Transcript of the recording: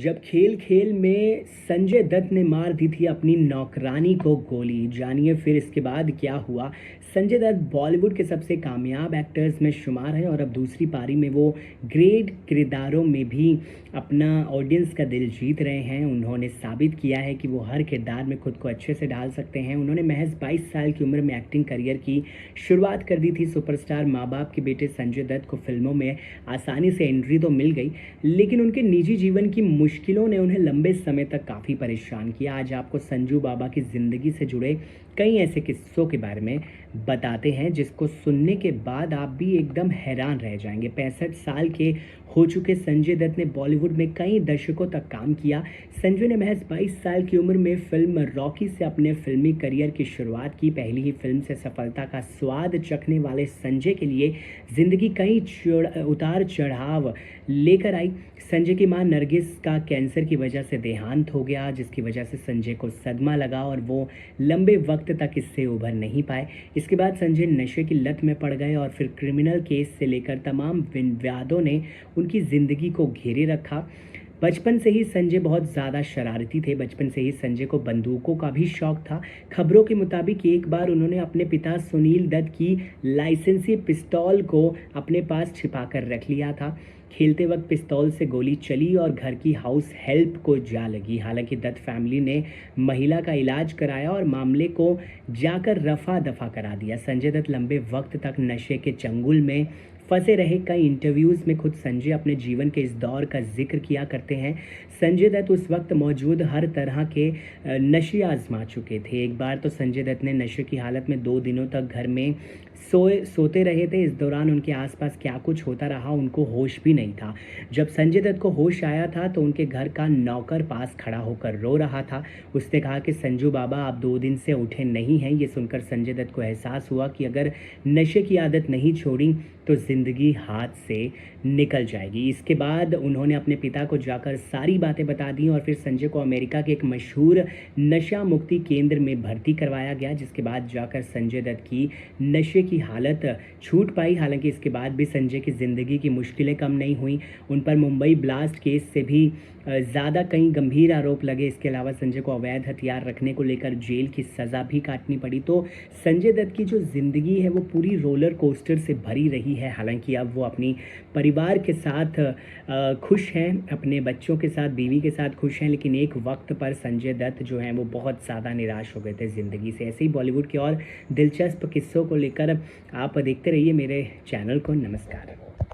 जब खेल खेल में संजय दत्त ने मार दी थी अपनी नौकरानी को गोली। जानिए फिर इसके बाद क्या हुआ। संजय दत्त बॉलीवुड के सबसे कामयाब एक्टर्स में शुमार हैं और अब दूसरी पारी में वो ग्रेट किरदारों में भी अपना ऑडियंस का दिल जीत रहे हैं। उन्होंने साबित किया है कि वो हर किरदार में खुद को अच्छे से ढाल सकते हैं। उन्होंने महज 22 साल की उम्र में एक्टिंग करियर की शुरुआत कर दी थी। सुपरस्टार माँ बाप के बेटे संजय दत्त को फिल्मों में आसानी से एंट्री तो मिल गई, लेकिन उनके निजी जीवन की मुश्किलों ने उन्हें लंबे समय तक काफ़ी परेशान किया। आज आपको संजू बाबा की ज़िंदगी से जुड़े कई ऐसे किस्सों के बारे में बताते हैं जिसको सुनने के बाद आप भी एकदम हैरान रह जाएंगे। 65 साल के हो चुके संजय दत्त ने बॉलीवुड में कई दशकों तक काम किया। संजय ने महज 22 साल की उम्र में फिल्म रॉकी से अपने फिल्मी करियर की शुरुआत की। पहली ही फिल्म से सफलता का स्वाद चखने वाले संजय के लिए ज़िंदगी कई उतार चढ़ाव लेकर आई। संजय की मां नरगिस का कैंसर की वजह से देहांत हो गया, जिसकी वजह से संजय को सदमा लगा और वो लंबे वक्त तक इससे उभर नहीं पाए। इसके बाद संजय नशे की लत में पड़ गए और फिर क्रिमिनल केस से लेकर तमाम विवादों ने उनकी ज़िंदगी को घेरे रखा। बचपन से ही संजय बहुत ज़्यादा शरारती थे। बचपन से ही संजय को बंदूकों का भी शौक था। खबरों के मुताबिक एक बार उन्होंने अपने पिता सुनील दत्त की लाइसेंसी पिस्तौल को अपने पास छिपा कर रख लिया था। खेलते वक्त पिस्तौल से गोली चली और घर की हाउस हेल्प को जा लगी। हालांकि दत्त फैमिली ने महिला का इलाज कराया और मामले को जाकर रफा दफा करा दिया। संजय दत्त लंबे वक्त तक नशे के चंगुल में फंसे रहे। कई इंटरव्यूज़ में खुद संजय अपने जीवन के इस दौर का जिक्र किया करते हैं। संजय दत्त उस वक्त मौजूद हर तरह के नशे आजमा चुके थे। एक बार तो संजय दत्त ने नशे की हालत में 2 दिनों तक घर में सोते रहे थे। इस दौरान उनके आसपास क्या कुछ होता रहा उनको होश भी नहीं था। जब संजय दत्त को होश आया था तो उनके घर का नौकर पास खड़ा होकर रो रहा था। उसने कहा कि संजू बाबा आप 2 दिन से उठे नहीं हैं। ये सुनकर संजय दत्त को एहसास हुआ कि अगर नशे की आदत नहीं छोड़ी तो ज़िंदगी हाथ से निकल जाएगी। इसके बाद उन्होंने अपने पिता को जाकर सारी बातें बता दी और फिर संजय को अमेरिका के एक मशहूर नशा मुक्ति केंद्र में भर्ती करवाया गया, जिसके बाद जाकर संजय दत्त की नशे की हालत छूट पाई। हालांकि इसके बाद भी संजय की ज़िंदगी की मुश्किलें कम नहीं हुई। उन पर मुंबई ब्लास्ट केस से भी ज़्यादा कई गंभीर आरोप लगे। इसके अलावा संजय को अवैध हथियार रखने को लेकर जेल की सज़ा भी काटनी पड़ी। तो संजय दत्त की जो ज़िंदगी है वो पूरी रोलर कोस्टर से भरी रही है। हालांकि अब वो अपनी परिवार के साथ खुश हैं, अपने बच्चों के साथ, बीवी के साथ खुश हैं, लेकिन एक वक्त पर संजय दत्त जो हैं वो बहुत ज़्यादा निराश हो गए थे ज़िंदगी से। ऐसे ही बॉलीवुड के और दिलचस्प किस्सों को लेकर आप देखते रहिए मेरे चैनल को। नमस्कार।